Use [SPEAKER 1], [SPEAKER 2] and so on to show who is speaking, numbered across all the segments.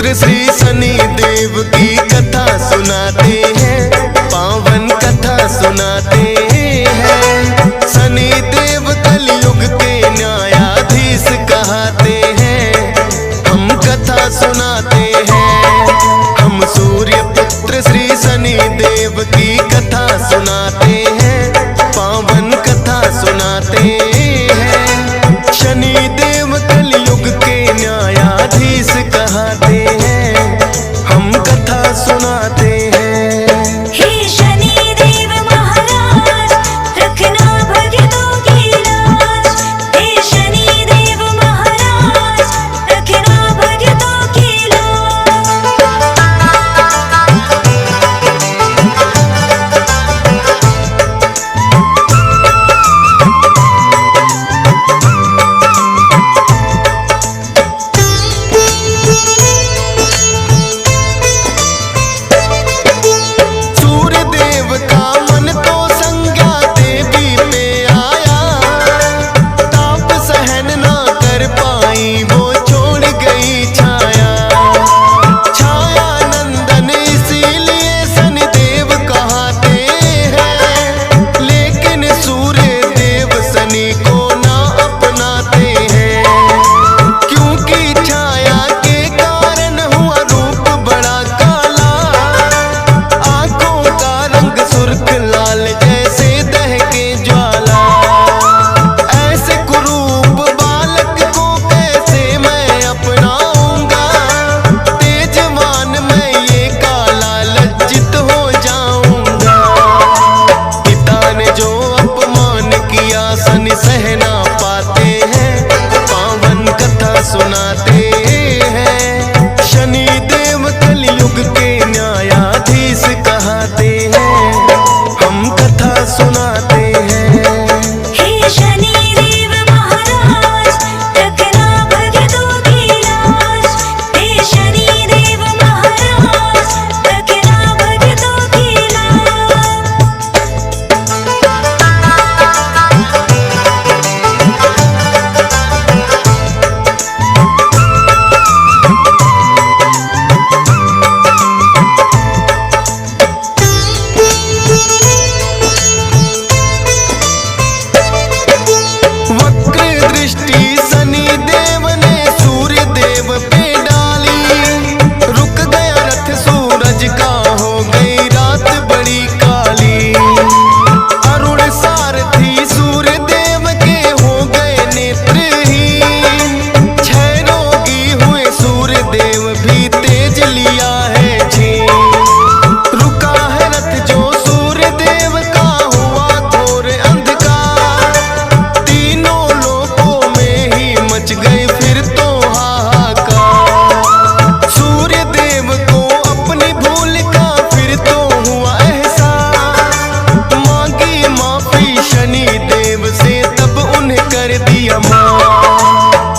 [SPEAKER 1] पुत्र श्री शनि देव की कथा सुनाते हैं, पावन कथा सुनाते हैं। शनि देव कलयुग के न्यायाधीश कहते हैं, हम कथा सुनाते हैं। हम सूर्य पुत्र श्री शनि देव की कथा सुनाते हैं, पावन कथा सुनाते हैं। शनि देव कलयुग के न्यायाधीश कहते हैं, हम कथा सुनाते हैं।
[SPEAKER 2] हे शनि देव महाराज, रखना भक्तों की लाज। हे शनि देव महाराज, रखना भक्तों की लाज।
[SPEAKER 1] सहना पाते हैं, पावन कथा सुनाते हैं। शनि देव कलयुग के न्यायाधीश कहते हैं, हम कथा सुनाते हैं।
[SPEAKER 2] हे शनि देव महाराज, रखना भक्तों की लाज। हे शनि देव महाराज, रखना भक्तों की लाज।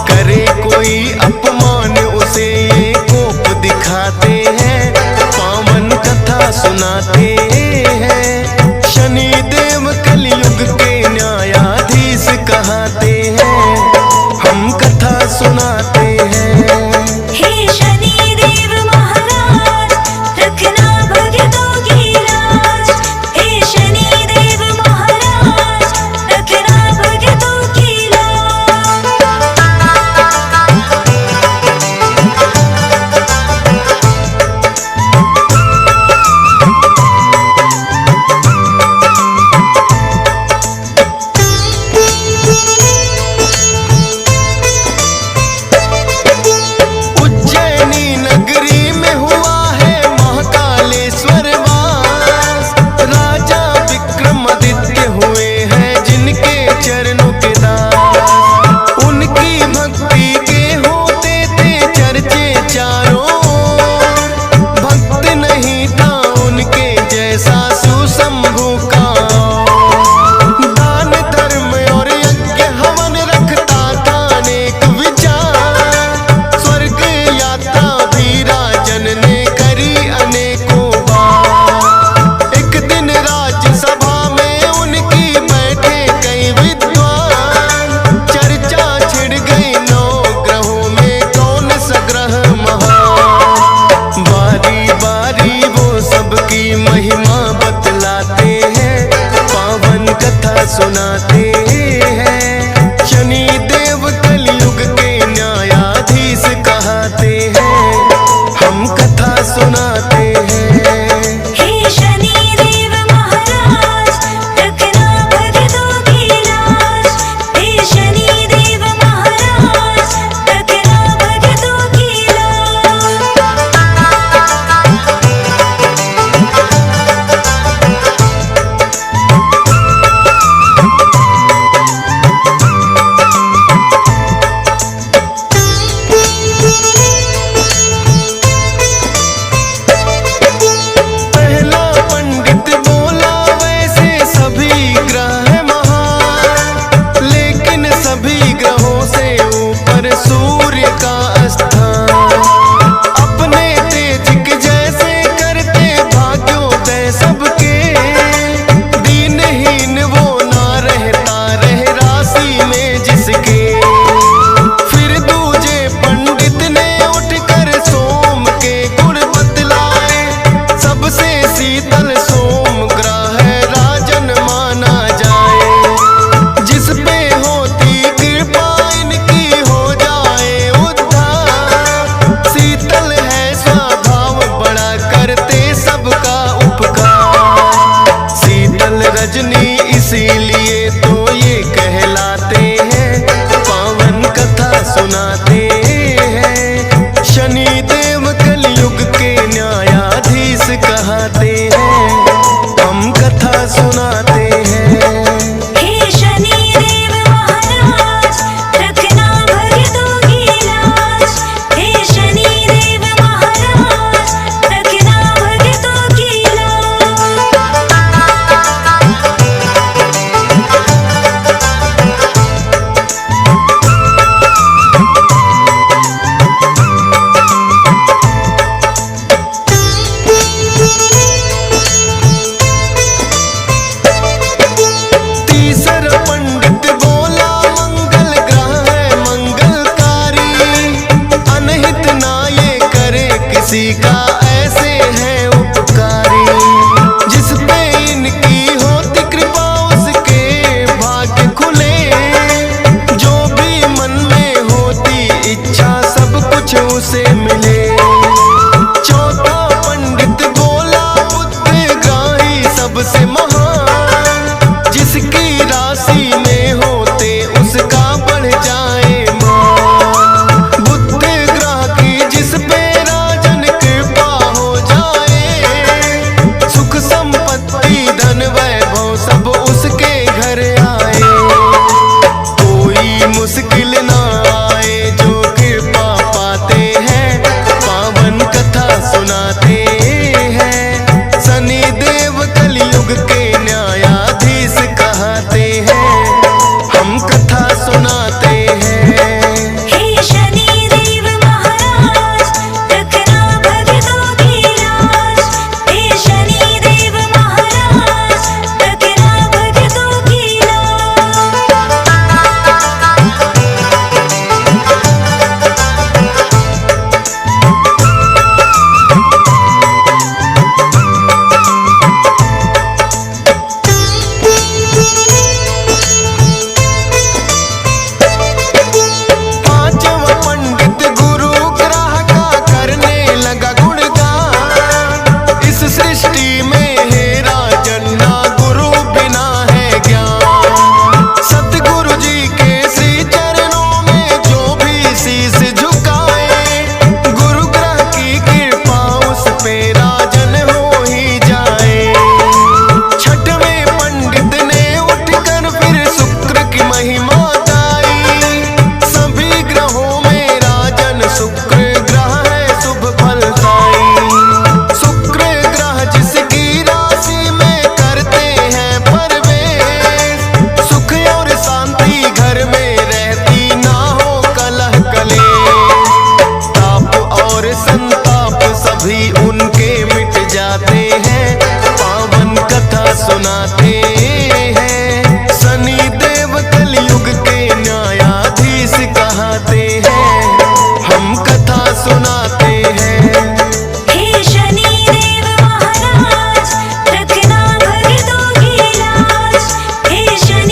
[SPEAKER 1] करे कोई अपमान उसे ये कोप दिखाते हैं, पावन कथा सुनाते हैं। शनि देव कलयुग के न्यायाधीश कहते हैं, हम कथा सुनाते हैं।
[SPEAKER 2] हे शनि देव महाराज, रखना भक्तों की लाज। हे शनि देव महाराज, रखना भक्तों की लाज।
[SPEAKER 1] ग्रह महा सुनाते हैं। शनि देव कलयुग के न्यायाधीश कहते हैं, हम कथा सुनाते हैं।
[SPEAKER 2] हे शनि देव महाराज रखना भक्तों की लाज। हे शनि देव महाराज रखना भक्तों की लाज।
[SPEAKER 1] पहला पंडित बोला वैसे सभी ग्रह महान, लेकिन सभी ग्रहों से ऊपर सूर्य का स्थान। अपने तेज के जैसे करते भाग्योदय सबके, दीनहीन वो ना रहता रह राशि में जिसके। फिर दूजे पंडित ने उठकर सोम के गुण बतलाए, सबसे शीतल सोम ग्रह राजन माना जाए। जिस पे होती कृपा इनकी हो जाए उद्धार। शीतल है स्वभाव बड़ा करते सबका उपकार। शीतल रजनी इसीलिए तो ये कहलाते हैं, पावन कथा सुनाते हैं। शनि देव कलयुग के न्यायाधीश कहते हैं, हम कथा सुनाते हैं।
[SPEAKER 2] हे शनि देव महाराज रखना भक्तों की लाज। हे शनि देव महाराज रखना भक्तों की लाज।
[SPEAKER 1] तीसरा पंडित बोला मंगल ग्रह है मंगलकारी, अनहित ना ये करे किसी का ऐसे है उपकारी। जिस पे इनकी होती कृपा उसके भाग्य खुले, जो भी मन में होती इच्छा सब कुछ उसे मिले। चौथा पंडित बोला बुद्धग्राही सबसे महान, जिसकी राशि में होते उसका बढ़ जाए मान। बुद्ध ग्रह की जिस पे राजन कृपा हो जाए, सुख संपत्ति धन वैभव सब उसके घर आए। कोई मुश्किल ना आए जो कृपा पाते हैं, पावन कथा सुनाते हैं। शनि देव कलयुग के न्यायाधीश कहते हैं, हम कथा सुनाते हैं।
[SPEAKER 2] हे शनि देव महाराज रखना भक्तों की लाज। हे शनि देव महाराज रखना भक्तों की लाज।
[SPEAKER 1] पांचवा पंडित गुरु ग्रह का करने लगा गुणगान। इस सृष्टि में है राजन ना गुरु बिना है ज्ञान। सतगुरु जी के श्री चरणों में जो भी शीश झुकाए, गुरु ग्रह की कृपा उस पे राजन हो ही जाए। छठवें पंडित ने उठकर फिर शुक्र की महिमा गाई। सभी ग्रहों में राजन शुक्र ग्रह है शुभ फलदाई। शुक्र ग्रह जिसकी राशि में करते हैं प्रवेश, सुख और शांति घर में रहती ना हो कलह कलेश। ताप और संताप सभी उनके मिट जाते हैं, पावन कथा सुनाते हैं। शनि देव कलयुग के न्यायाधीश कहते हैं, हम कथा सुनाते हैं।
[SPEAKER 2] हे शनि देव महाराज रखना भक्तों की लाज। हे शनि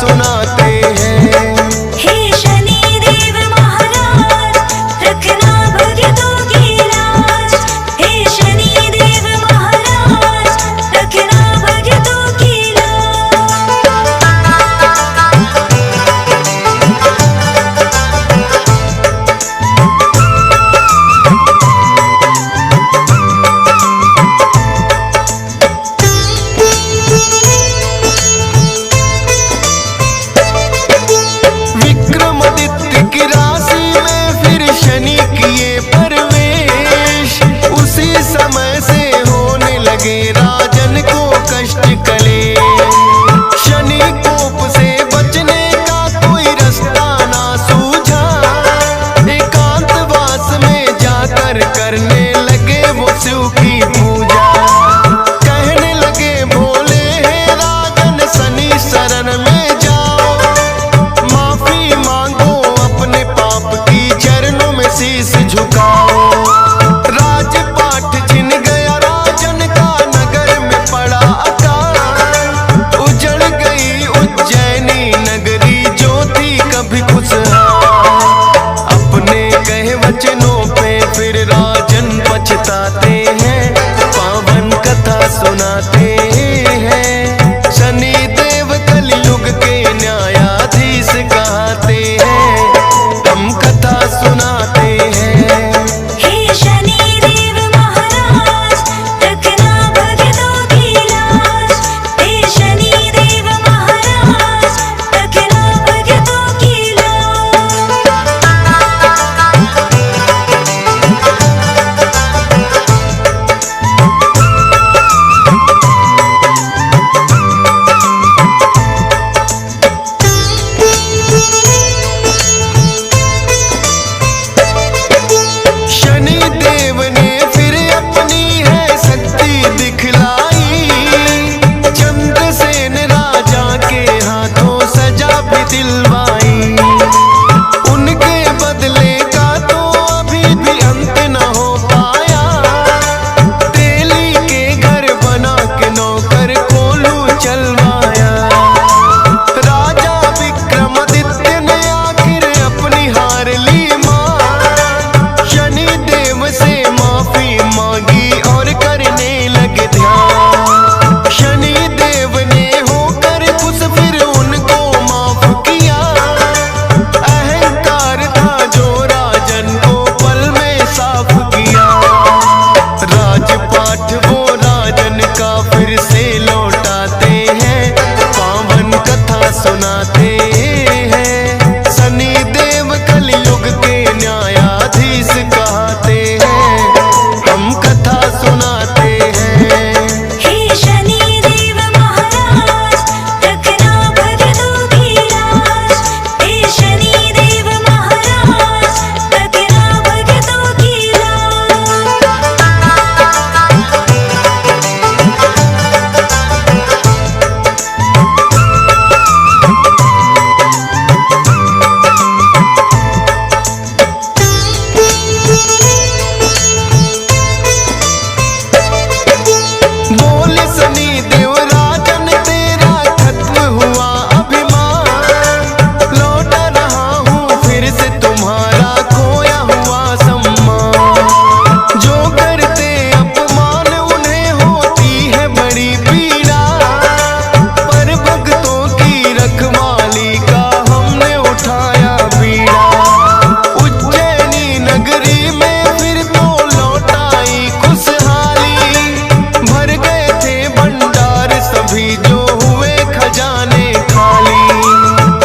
[SPEAKER 1] सुनाते हैं।
[SPEAKER 2] हे शनि देव महाराज रखना भक्तों की लाज। हे शनि देव महाराज रखना भक्तों की
[SPEAKER 1] विक्रमादित्य की राशि में फिर शनि किए प्रवेश। उसी समय से होने लगे राजन को कष्ट कलेश। शनि कोप से बचने का कोई रास्ता ना सूझा। एकांतवास में जाकर करने लगे वो शिव की पूजा। कहने लगे भोले हे राजन शनि शरण में जाओ। माफी मांगो अपने पाप की चरणों में शीश झुकाओ। राजपाट छिन गया राजन का नगर में पड़ा अकाल। उजड़ गई उज्जैनी नगरी जो थी कभी खुशहाल। अपने कहे वचनों पे फिर राजन पछताते हैं। पावन कथा सुनाते हैं। शनि देव कलयुग के न्यायाधीश कहते हैं। हम कथा सुनाते हैं।
[SPEAKER 2] हे शनि देव महाराज रखना भक्तों की लाज। हे शनि देव महाराज रखना भक्तों की लाज।
[SPEAKER 1] शनि देव ने फिर अपनी है शक्ति दिखलाई। चंद्रसेन राजा के हाथों सजा भी दिलवाई। उनके बदले का तो अभी भी अंत न हो पाया। तेली के घर बना के नौकर कोल्हू चलवाया। राजा विक्रमादित्य ने आखिर अपनी हार ली मान। शनि देव से माफी मांगी और करने लगे ध्यान। शनि देव ने होकर खुश फिर उनको माफ किया। अहंकार था जो राजन को पल में साफ किया। राजपाठ वो राजन का फिर से लौटाते हैं। पावन कथा सुनाते हैं। शनि देव कलयुग के न्यायाधीश कहते हैं। हम कथा सुनाते हैं।
[SPEAKER 2] हे शनि देव महाराज रखना भक्तों की लाज। हे शनि देव महाराज रखना भक्तों की लाज।
[SPEAKER 1] बोले शनि देव राजन तेरा खत्म हुआ अभिमान। लौटा रहा हूँ फिर से तुम्हारा खोया हुआ सम्मान। जो करते अपमान उन्हें होती है बड़ी पीड़ा। पर भक्तों की रखवाली का हमने उठाया बीड़ा। उज्जैनी नगरी में फिर तो लौटाई खुशहाली। भर गए थे भंडार सभी जो हुए खजाने खाली।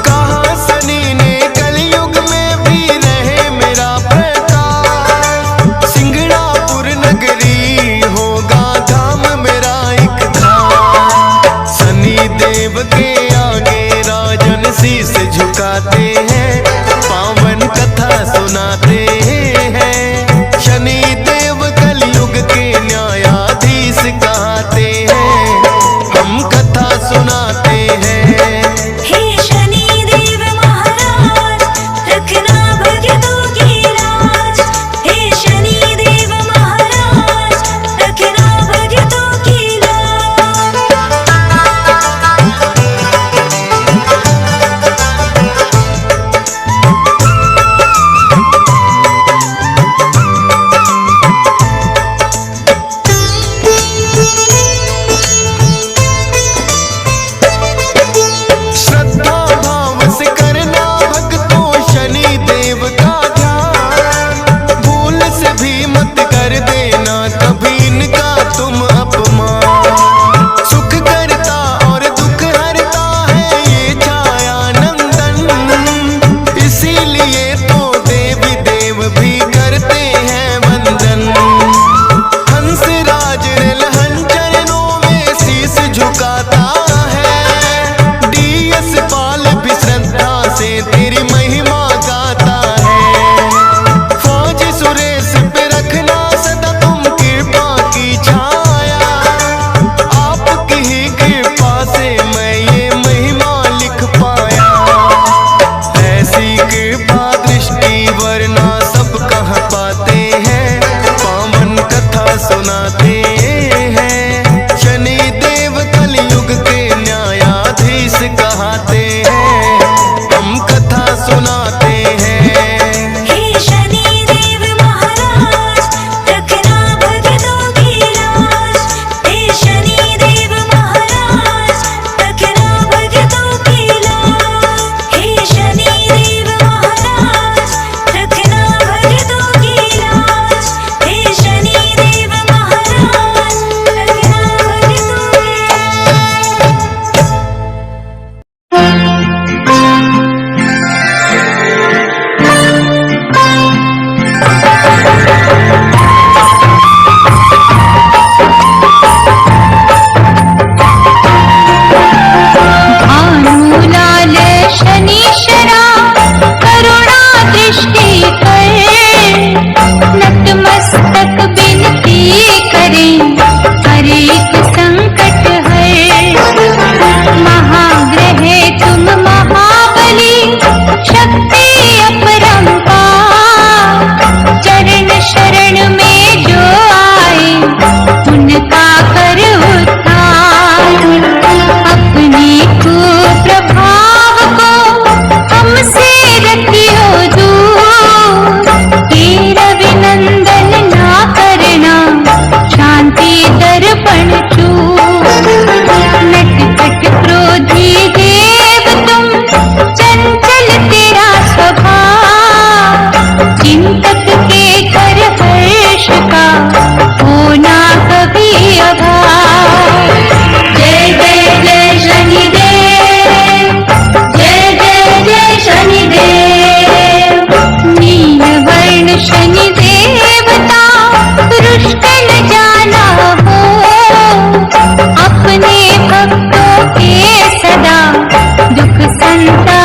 [SPEAKER 1] कहा शनि ने कलयुग में भी रहे मेरा प्रकाश। सिंगड़ापुर नगरी होगा धाम मेरा एक धाम। शनि देव के आगे राजन शीश झुकाते हैं। पावन कथा सुनाते हैं। शनि देव कलयुग के न्यायाधीश कहते हैं। हम कथा सुनाते हैं।
[SPEAKER 2] हे शनि देव महाराज रखना भक्तों की लाज। हे शनि देव महाराज रखना भक्तों की लाज।
[SPEAKER 3] घंटा